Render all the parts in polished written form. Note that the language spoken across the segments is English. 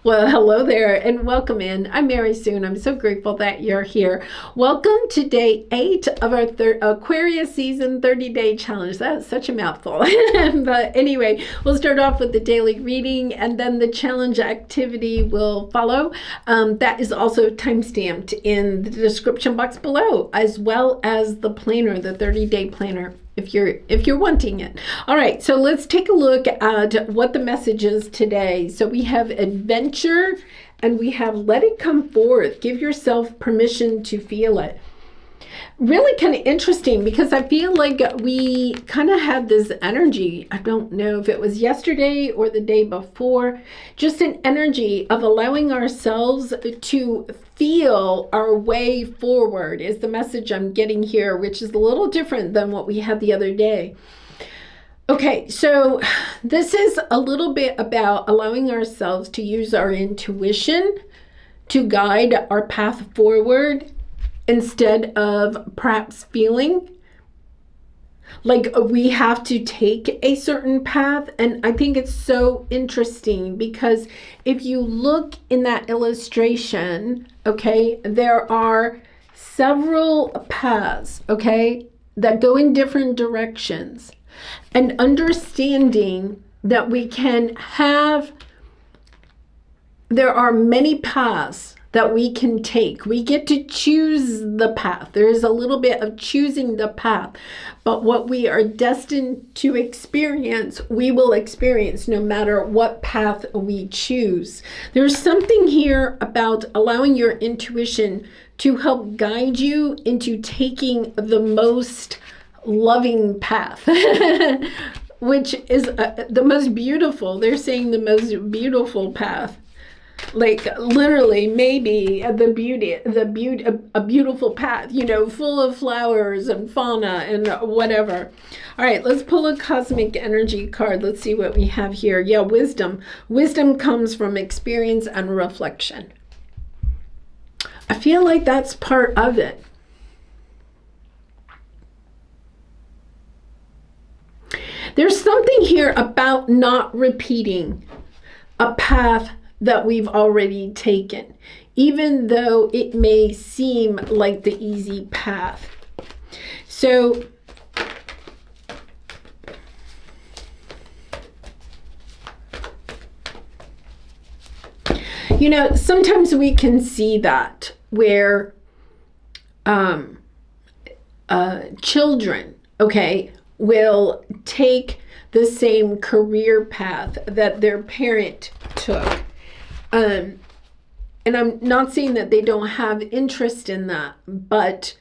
Well, hello there and welcome in. I'm Mary Sue and I'm so grateful that you're here. Welcome to day 8 of our Aquarius season 30-day challenge. That's such a mouthful. But anyway, we'll start off with the daily reading and then the challenge activity will follow. That is also time-stamped in the description box below, as well as the planner, the 30-day planner, if you're wanting it. All right, so let's take a look at what the message is today. So we have adventure and we have let it come forth. Give yourself permission to feel it. Really kind of interesting because I feel like we kind of had this energy. I don't know if it was yesterday or the day before, just an energy of allowing ourselves to feel our way forward is the message I'm getting here, which is a little different than what we had the other day. Okay, so this is a little bit about allowing ourselves to use our intuition to guide our path forward instead of perhaps feeling like we have to take a certain path. And I think it's so interesting because if you look in that illustration, okay, there are several paths, okay, that go in different directions. And understanding that there are many paths that we can take. We get to choose the path. There is a little bit of choosing the path, but what we are destined to experience, we will experience no matter what path we choose. There's something here about allowing your intuition to help guide you into taking the most loving path, which is the most beautiful. They're saying the most beautiful path. Like literally maybe a beautiful path, full of flowers and fauna and whatever. All right, let's pull a cosmic energy card. Let's see what we have here. Yeah, wisdom. Wisdom comes from experience and reflection. I feel like that's part of it. There's something here about not repeating a path that we've already taken, even though it may seem like the easy path. So, sometimes we can see that where children, okay, will take the same career path that their parent took. And I'm not saying that they don't have interest in that, but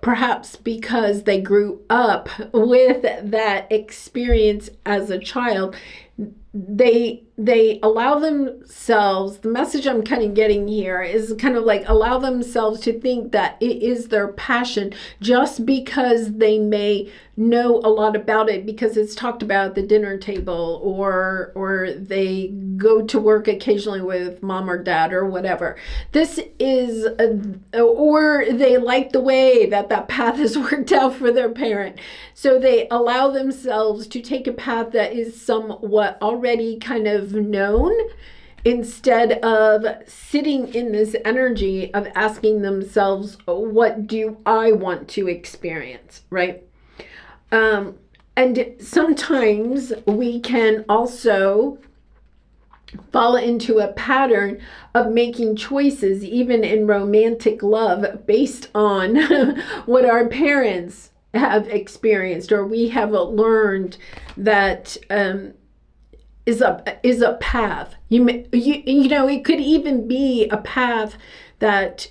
perhaps because they grew up with that experience as a child, they allow themselves, the message I'm kind of getting here is kind of like allow themselves to think that it is their passion just because they may know a lot about it because it's talked about at the dinner table, or they go to work occasionally with mom or dad or whatever. This is or they like the way that path has worked out for their parent, so they allow themselves to take a path that is somewhat already kind of known, instead of sitting in this energy of asking themselves, what do I want to experience, right? And sometimes we can also fall into a pattern of making choices, even in romantic love, based on what our parents have experienced or we have learned that is a path. It could even be a path that,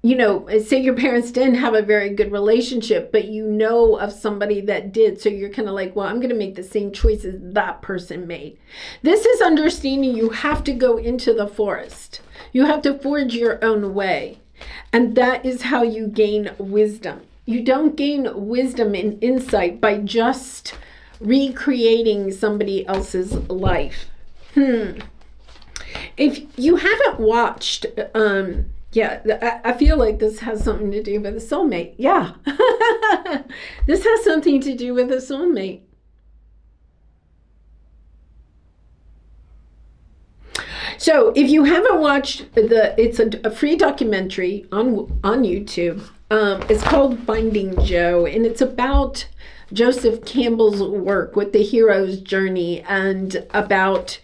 say your parents didn't have a very good relationship, but of somebody that did. So you're kind of like, well, I'm going to make the same choices that person made. This is understanding you have to go into the forest. You have to forge your own way. And that is how you gain wisdom. You don't gain wisdom and insight by just recreating somebody else's life. If you haven't watched, I feel like this has something to do with a soulmate. Yeah, this has something to do with a soulmate. So if you haven't watched it's a free documentary on YouTube. It's called Finding Joe, and it's about Joseph Campbell's work with the hero's journey and about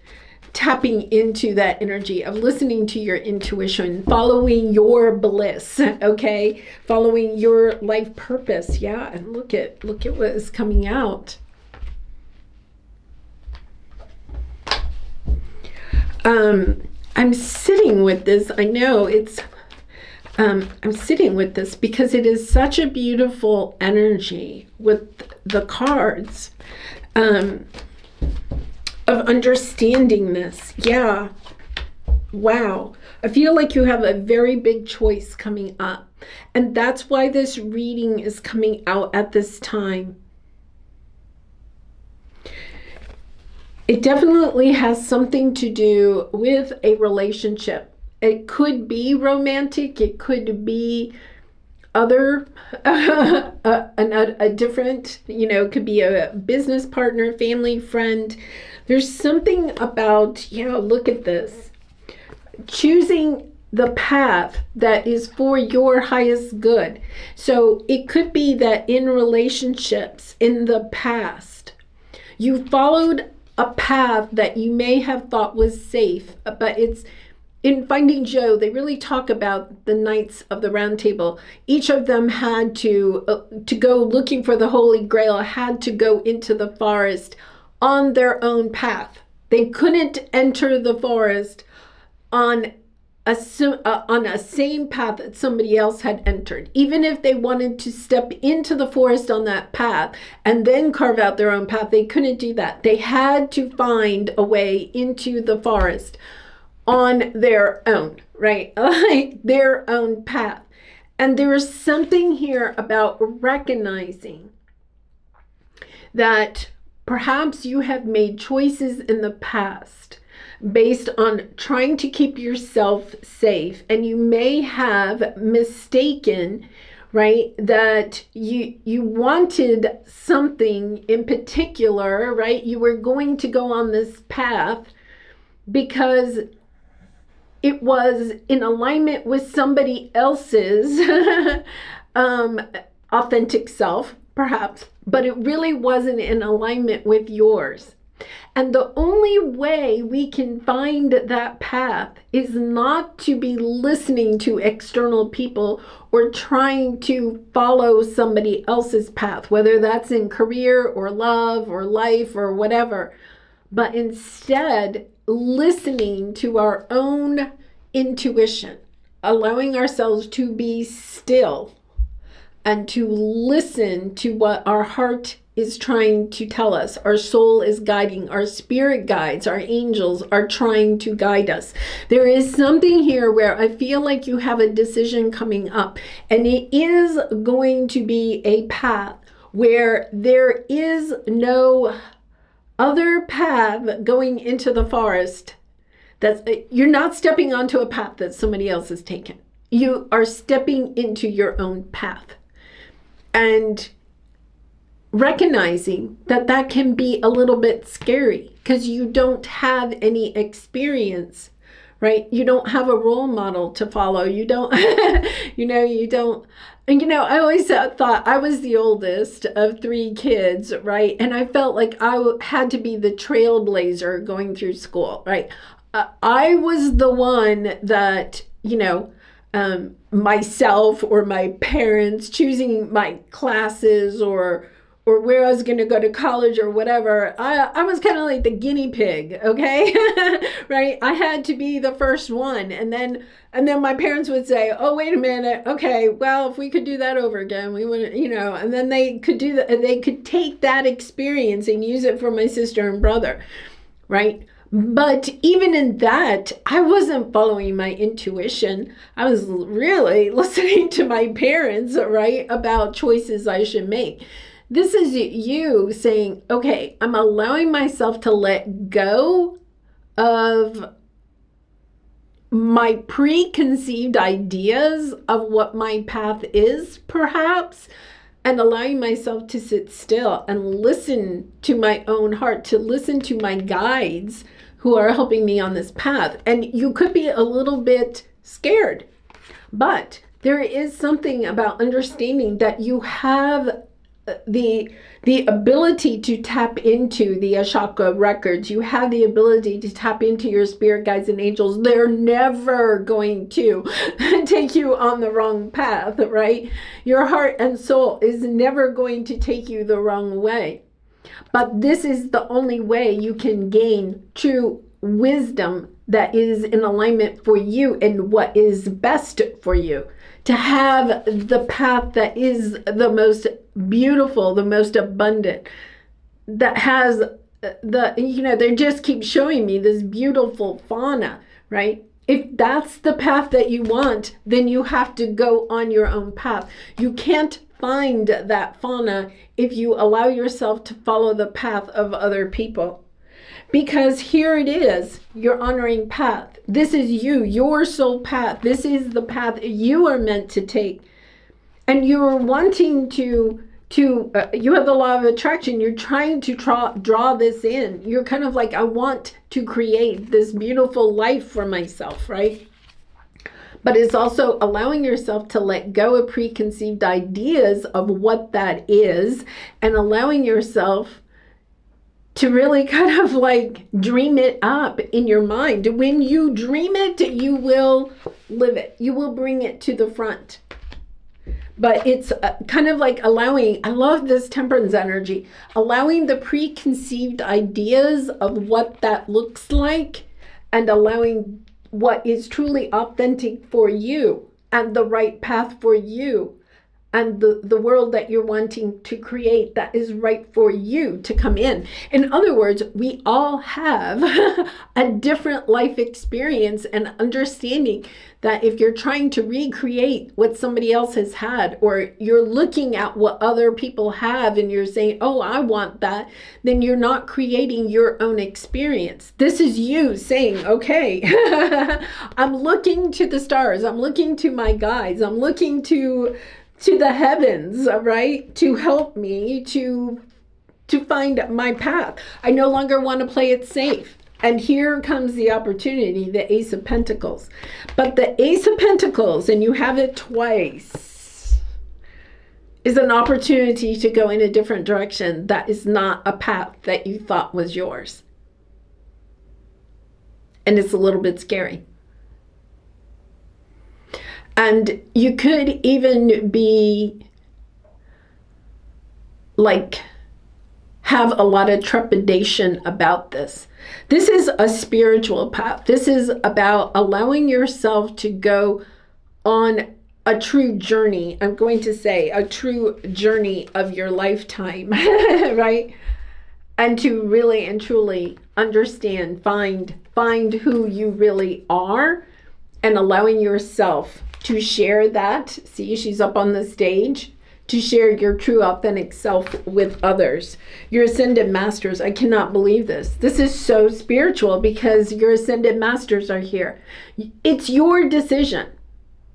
tapping into that energy of listening to your intuition, following your bliss, okay? Following your life purpose. Yeah, and look at what is coming out. I'm sitting with this. I know it's I'm sitting with this because it is such a beautiful energy with the cards. Of understanding this. Yeah. Wow. I feel like you have a very big choice coming up. And that's why this reading is coming out at this time. It definitely has something to do with a relationship. It could be romantic. It could be other, a different, it could be a business partner, family, friend. There's something about, look at this. Choosing the path that is for your highest good. So it could be that in relationships in the past, you followed a path that you may have thought was safe, but it's in Finding Joe, they really talk about the Knights of the Round Table. Each of them had to go looking for the Holy Grail, had to go into the forest on their own path. They couldn't enter the forest on a same path that somebody else had entered. Even if they wanted to step into the forest on that path and then carve out their own path, they couldn't do that. They had to find a way into the forest on their own, right? Like their own path. And there is something here about recognizing that perhaps you have made choices in the past based on trying to keep yourself safe, and you may have mistaken, right, that you wanted something in particular, right? You were going to go on this path because it was in alignment with somebody else's authentic self, perhaps, but it really wasn't in alignment with yours. And the only way we can find that path is not to be listening to external people or trying to follow somebody else's path, whether that's in career or love or life or whatever, but instead listening to our own intuition, allowing ourselves to be still and to listen to what our heart is trying to tell us, our soul is guiding, our spirit guides, our angels are trying to guide us. There is something here where I feel like you have a decision coming up, and it is going to be a path where there is no other path going into the forest. You're not stepping onto a path that somebody else has taken. You are stepping into your own path. And recognizing that can be a little bit scary because you don't have any experience, right? You don't have a role model to follow. You don't, you don't. And, I always thought I was the oldest of 3 kids, right? And I felt like I had to be the trailblazer going through school, right? I was the one that, myself or my parents choosing my classes or where I was going to go to college or whatever. I was kind of like the guinea pig, okay? Right? I had to be the first one. And then my parents would say, oh, wait a minute. Okay, well, if we could do that over again, we would, and then they could do that. They could take that experience and use it for my sister and brother, right? But even in that, I wasn't following my intuition. I was really listening to my parents, right, about choices I should make. This is you saying, okay, I'm allowing myself to let go of my preconceived ideas of what my path is, perhaps, and allowing myself to sit still and listen to my own heart, to listen to my guides who are helping me on this path. And you could be a little bit scared, but there is something about understanding that you have the ability to tap into the Ashaka records. You have the ability to tap into your spirit guides and angels. They're never going to take you on the wrong path, right? Your heart and soul is never going to take you the wrong way. But this is the only way you can gain true wisdom that is in alignment for you and what is best for you. To have the path that is the most beautiful, the most abundant, that has they just keep showing me this beautiful fauna, right? If that's the path that you want, then you have to go on your own path. You can't find that fauna if you allow yourself to follow the path of other people. Because here it is, your honoring path. This is you, your soul path. This is the path you are meant to take. And you're wanting to you have the law of attraction. You're trying to draw this in. You're kind of like, I want to create this beautiful life for myself, right? But it's also allowing yourself to let go of preconceived ideas of what that is and allowing yourself to really kind of like dream it up in your mind. When you dream it, you will live it. You will bring it to the front. But it's kind of like allowing, I love this temperance energy, allowing the preconceived ideas of what that looks like and allowing what is truly authentic for you and the right path for you and the world that you're wanting to create that is right for you to come in. In other words, we all have a different life experience and understanding that if you're trying to recreate what somebody else has had, or you're looking at what other people have and you're saying, oh, I want that, then you're not creating your own experience. This is you saying, okay, I'm looking to the stars, I'm looking to my guides, I'm looking to the heavens, right, to help me to find my path. I no longer want to play it safe. And here comes the opportunity, the Ace of Pentacles. But the Ace of Pentacles, and you have it twice, is an opportunity to go in a different direction that is not a path that you thought was yours. And it's a little bit scary. And you could even be like, have a lot of trepidation about this. This is a spiritual path. This is about allowing yourself to go on a true journey. I'm going to say a true journey of your lifetime, right? And to really and truly understand, find who you really are, and allowing yourself to share that. See, she's up on the stage. To share your true authentic self with others. Your ascended masters, I cannot believe this. This is so spiritual because your ascended masters are here. It's your decision.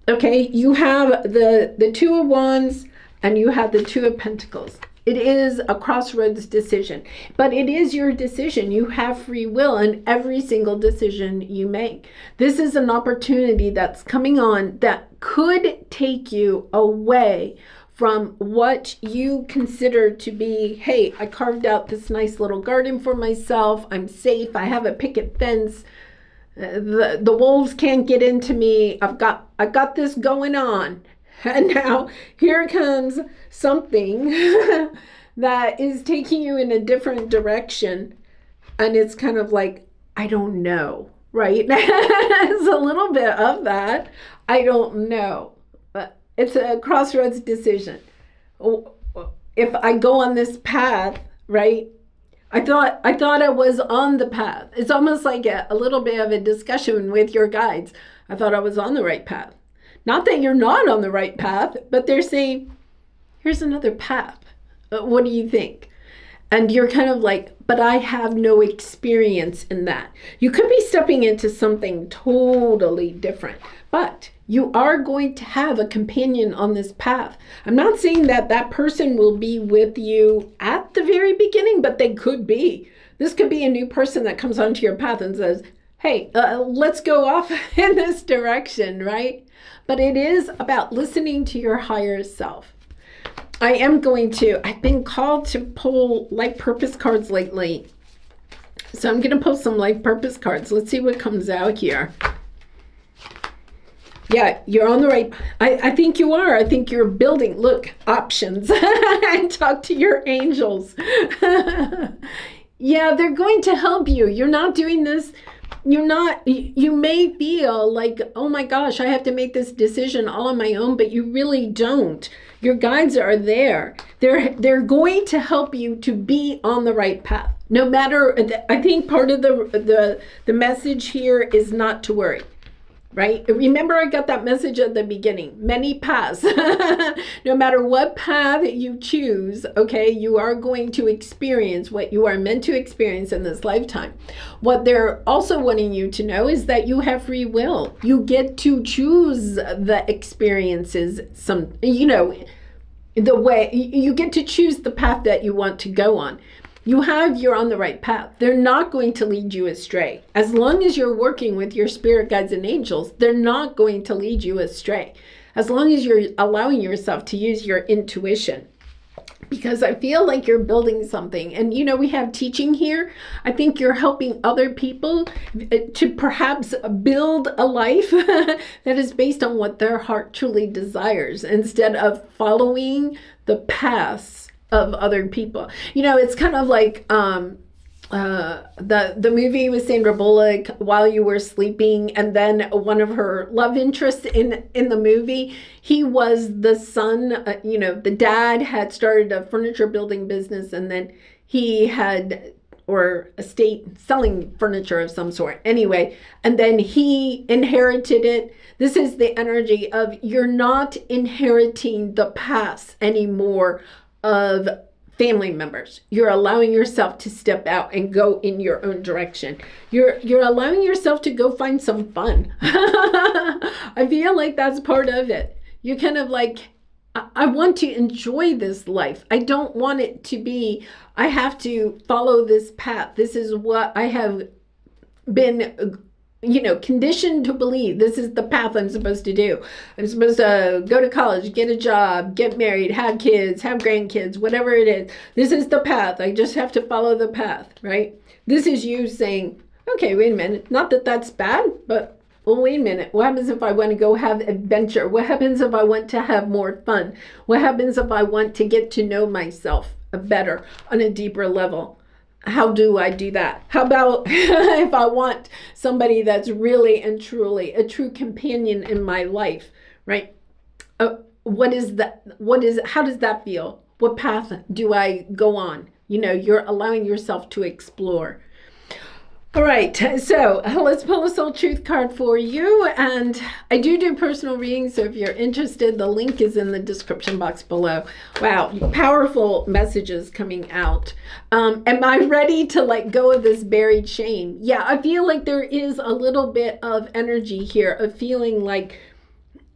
Okay, you have the Two of Wands and you have the Two of Pentacles. It is a crossroads decision, but it is your decision. You have free will in every single decision you make. This is an opportunity that's coming on that could take you away from what you consider to be, hey, I carved out this nice little garden for myself. I'm safe. I have a picket fence. The wolves can't get into me. I've got this going on. And now here comes something that is taking you in a different direction. And it's kind of like, I don't know, right? It's a little bit of that. I don't know. But it's a crossroads decision. If I go on this path, right? I thought I was on the path. It's almost like a little bit of a discussion with your guides. I thought I was on the right path. Not that you're not on the right path, but they're saying, here's another path. What do you think? And you're kind of like, but I have no experience in that. You could be stepping into something totally different, but you are going to have a companion on this path. I'm not saying that that person will be with you at the very beginning, but they could be. This could be a new person that comes onto your path and says, hey, let's go off in this direction, right? But it is about listening to your higher self. I've been called to pull life purpose cards lately. So I'm going to pull some life purpose cards. Let's see what comes out here. Yeah, you're on the right. I think you are. I think you're building. Look, options. And talk to your angels. Yeah, they're going to help you. You're not doing this. You may feel like, oh my gosh, I have to make this decision all on my own, but you really don't. Your guides are there. They're going to help you to be on the right path. No matter, I think part of the message here is not to worry. Right? Remember, I got that message at the beginning. Many paths. No matter what path you choose, okay, you are going to experience what you are meant to experience in this lifetime. What they're also wanting you to know is that you have free will. You get to choose the experiences, the way you get to choose the path that you want to go on. You're on the right path. They're not going to lead you astray. As long as you're working with your spirit guides and angels, they're not going to lead you astray. As long as you're allowing yourself to use your intuition. Because I feel like you're building something. And, we have teaching here. I think you're helping other people to perhaps build a life that is based on what their heart truly desires, instead of following the paths of other people. It's kind of like the movie with Sandra Bullock, While You Were Sleeping, and then one of her love interests in the movie, he was the son, the dad had started a furniture building business, and then he had, or estate selling furniture of some sort. Anyway, and then he inherited it. This is the energy of you're not inheriting the past anymore of family members. You're allowing yourself to step out and go in your own direction. You're allowing yourself to go find some fun. I feel like that's part of it. You're kind of like, I want to enjoy this life. I don't want it to be, I have to follow this path. This is what I have been conditioned to believe. This is the path I'm supposed to do. I'm supposed to go to college, get a job, get married, have kids, have grandkids, whatever it is. This is the path. I just have to follow the path, right? This is you saying, okay, wait a minute. Not that that's bad, but well, wait a minute. What happens if I want to go have adventure? What happens if I want to have more fun? What happens if I want to get to know myself better on a deeper level? How do I do that? How about if I want somebody that's really and truly a true companion in my life, right? What is that? How does that feel? What path do I go on? You're allowing yourself to explore. All right, so let's pull a soul truth card for you. And I do personal readings, so if you're interested, the link is in the description box below. Wow, powerful messages coming out. Am I ready to let go of this buried shame? Yeah, I feel like there is a little bit of energy here of feeling like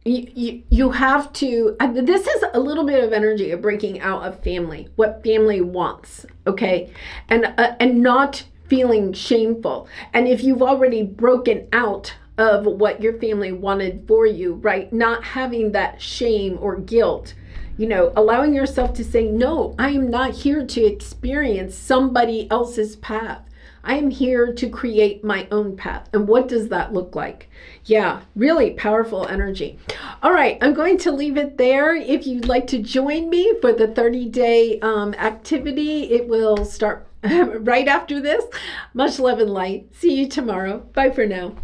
you have to, this is a little bit of energy of breaking out of family, what family wants, okay? And not feeling shameful. And if you've already broken out of what your family wanted for you, right? Not having that shame or guilt, allowing yourself to say, no, I am not here to experience somebody else's path. I am here to create my own path. And what does that look like? Yeah, really powerful energy. All right, I'm going to leave it there. If you'd like to join me for the 30-day activity, it will start right after this. Much love and light. See you tomorrow. Bye for now.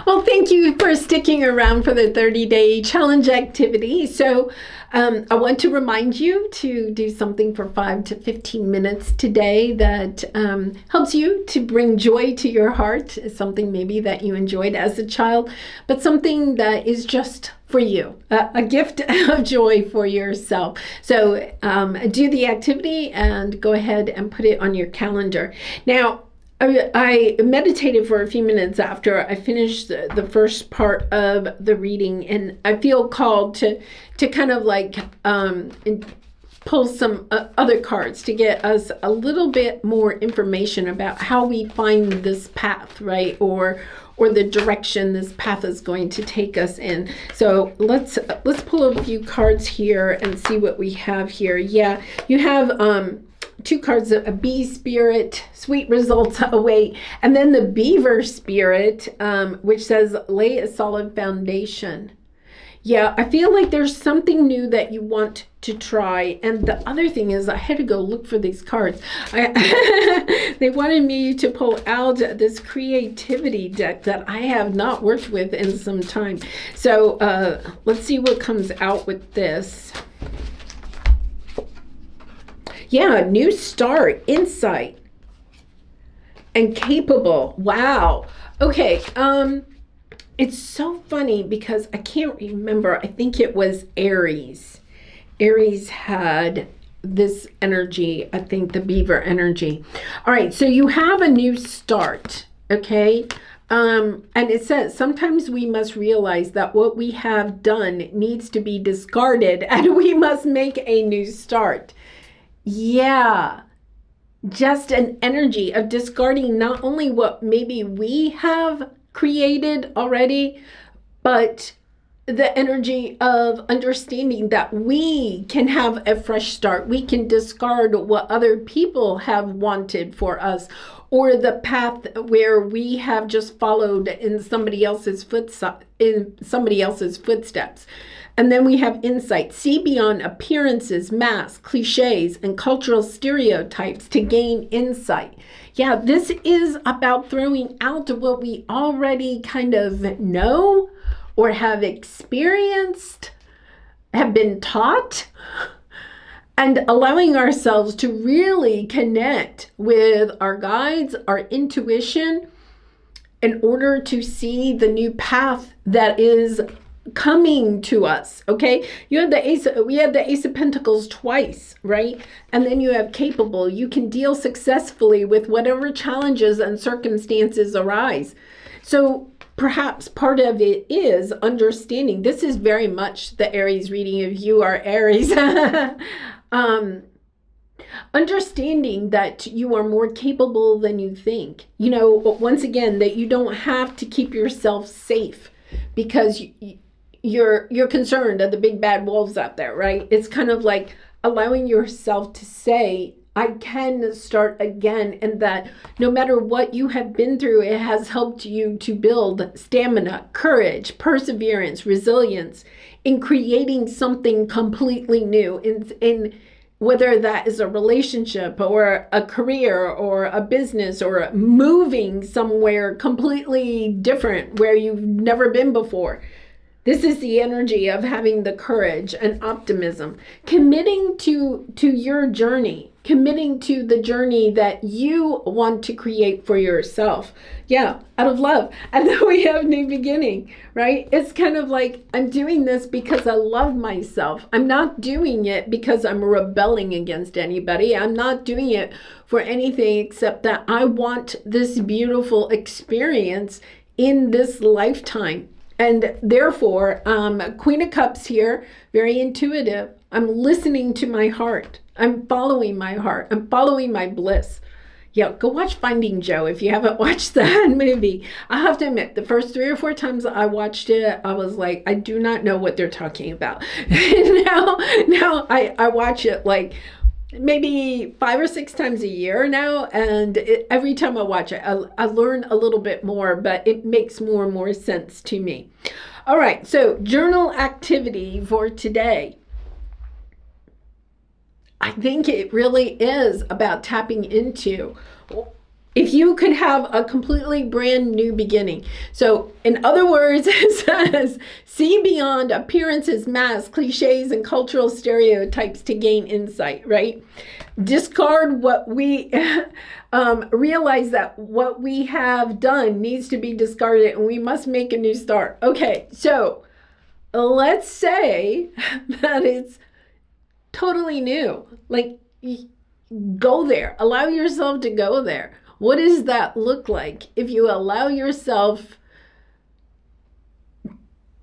Well, thank you for sticking around for the 30-day challenge activity. So I want to remind you to do something for 5 to 15 minutes today that helps you to bring joy to your heart. Something maybe that you enjoyed as a child, but something that is just for you, a gift of joy for yourself. So do the activity and go ahead and put it on your calendar. Now, I meditated for a few minutes after I finished the first part of the reading, and I feel called to kind of like pull some other cards to get us a little bit more information about how we find this path, right? Or the direction this path is going to take us in. So let's pull a few cards here and see what we have here. Yeah, you have two cards, a bee spirit, sweet results await, and then the beaver spirit, which says lay a solid foundation. Yeah, I feel like there's something new that you want to try. And the other thing is I had to go look for these cards. They wanted me to pull out this creativity deck that I have not worked with in some time. So let's see what comes out with this. Yeah, new start, insight, and capable. Wow. Okay. It's so funny because I can't remember. I think it was Aries. Aries had this energy, I think the beaver energy. All right, so you have a new start, okay? And it says, sometimes we must realize that what we have done needs to be discarded and we must make a new start. Yeah, just an energy of discarding not only what maybe we have created already, but the energy of understanding that we can have a fresh start. We can discard what other people have wanted for us, or the path where we have just followed in somebody else's footsteps. And then we have insight. See beyond appearances, masks, cliches, and cultural stereotypes to gain insight. Yeah, this is about throwing out what we already kind of know or have experienced, have been taught, and allowing ourselves to really connect with our guides, our intuition, in order to see the new path that is coming to us. Okay, we had the Ace of Pentacles twice, right? And then you have capable. You can deal successfully with whatever challenges and circumstances arise. So perhaps part of it is understanding. This is very much the Aries reading if you are Aries. Understanding that you are more capable than you think. You know, once again, that you don't have to keep yourself safe because you're concerned of the big bad wolves out there, right? It's kind of like allowing yourself to say, I can start again, and that no matter what you have been through, it has helped you to build stamina, courage, perseverance, resilience in creating something completely new, in whether that is a relationship or a career or a business or moving somewhere completely different where you've never been before. This is the energy of having the courage and optimism, committing to your journey, committing to the journey that you want to create for yourself. Yeah, out of love. And then we have new beginning, right? It's kind of like, I'm doing this because I love myself. I'm not doing it because I'm rebelling against anybody. I'm not doing it for anything except that I want this beautiful experience in this lifetime. And therefore, Queen of Cups here, very intuitive. I'm listening to my heart. I'm following my heart. I'm following my bliss. Yeah, go watch Finding Joe if you haven't watched that movie. I have to admit, the first 3 or 4 times I watched it, I was like, I do not know what they're talking about. now I watch it like maybe 5 or 6 times a year now, and every time I watch it, I learn a little bit more, but it makes more and more sense to me. All right, so journal activity for today. I think it really is about tapping into, if you could have a completely brand new beginning. So in other words, it says, see beyond appearances, masks, cliches, and cultural stereotypes to gain insight, right? Discard what we, realize that what we have done needs to be discarded and we must make a new start. Okay, so let's say that it's totally new. Like, go there. Allow yourself to go there. What does that look like if you allow yourself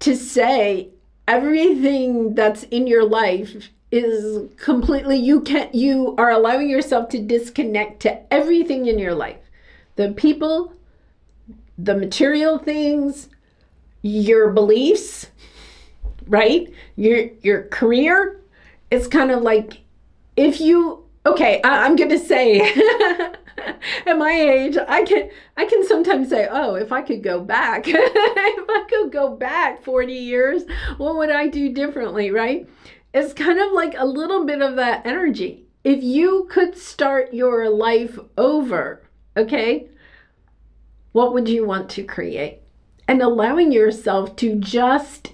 to say everything that's in your life is completely, you are allowing yourself to disconnect to everything in your life. The people, the material things, your beliefs, right? Your career. It's kind of like, if you, okay, I'm going to say, at my age, I can sometimes say, oh, if I could go back, if I could go back 40 years, what would I do differently, right? It's kind of like a little bit of that energy. If you could start your life over, okay, what would you want to create? And allowing yourself to just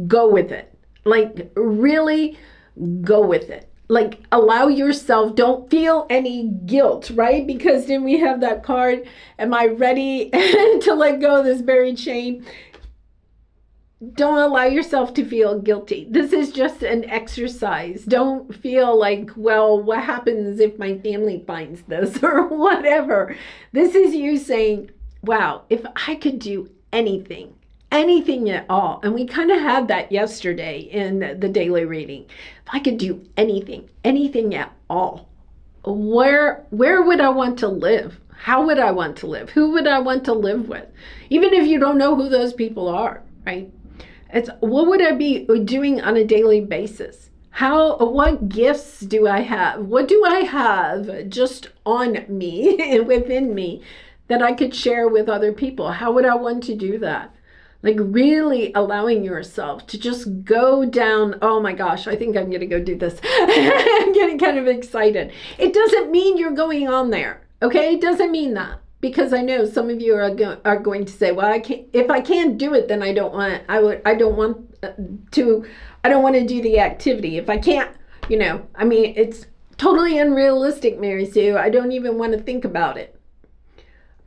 go with it, like really go with it. Like, allow yourself, don't feel any guilt, right? Because then we have that card, am I ready to let go of this buried shame? Don't allow yourself to feel guilty. This is just an exercise. Don't feel like, well, what happens if my family finds this or whatever. This is you saying, wow, if I could do anything at all. And we kind of had that yesterday in the daily reading. If I could do anything at all, where would I want to live? How would I want to live? Who would I want to live with? Even if you don't know who those people are, right? It's, what would I be doing on a daily basis? What gifts do I have? What do I have just on me and within me that I could share with other people? How would I want to do that? Like, really allowing yourself to just go down, oh my gosh, I think I'm going to go do this. I'm getting kind of excited. It doesn't mean you're going on there, okay? It doesn't mean that. Because I know some of you are going to say, well, if I can't do it, then I don't want to do the activity. If I can't, I mean, it's totally unrealistic, Mary Sue. I don't even want to think about it.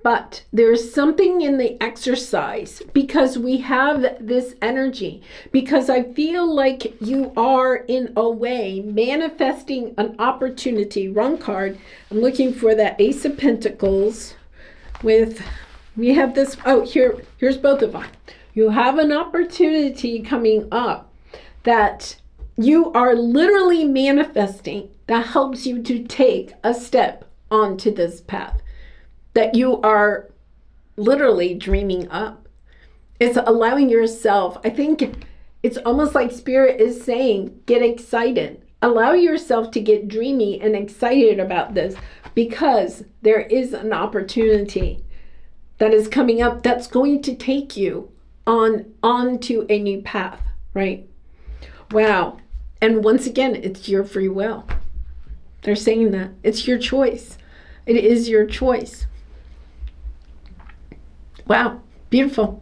But there's something in the exercise, because we have this energy, because I feel like you are in a way manifesting an opportunity. Wrong card. I'm looking for that Ace of Pentacles with, we have this, oh, here's both of them. You have an opportunity coming up that you are literally manifesting that helps you to take a step onto this path that you are literally dreaming up. It's allowing yourself, I think it's almost like Spirit is saying, get excited. Allow yourself to get dreamy and excited about this, because there is an opportunity that is coming up that's going to take you onto a new path, right? Wow. And once again, it's your free will. They're saying that. It's your choice. It is your choice. Wow, beautiful.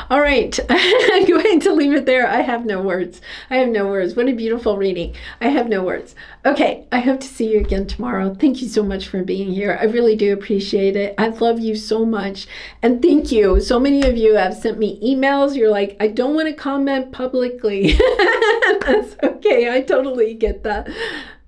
All right, I'm going to leave it there. I have no words. What a beautiful reading. I have no words. Okay, I hope to see you again tomorrow. Thank you so much for being here. I really do appreciate it. I love you so much. And thank you. So many of you have sent me emails. You're like, I don't want to comment publicly. That's okay. I totally get that.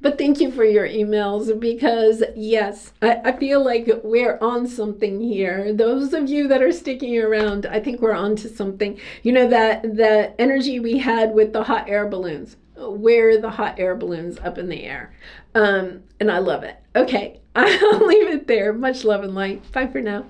But thank you for your emails, because yes, I feel like we're on something here. Those of you that are sticking around, I think we're on to something. You know, that the energy we had with the hot air balloons. Where are the hot air balloons up in the air? And I love it. Okay, I'll leave it there. Much love and light. Bye for now.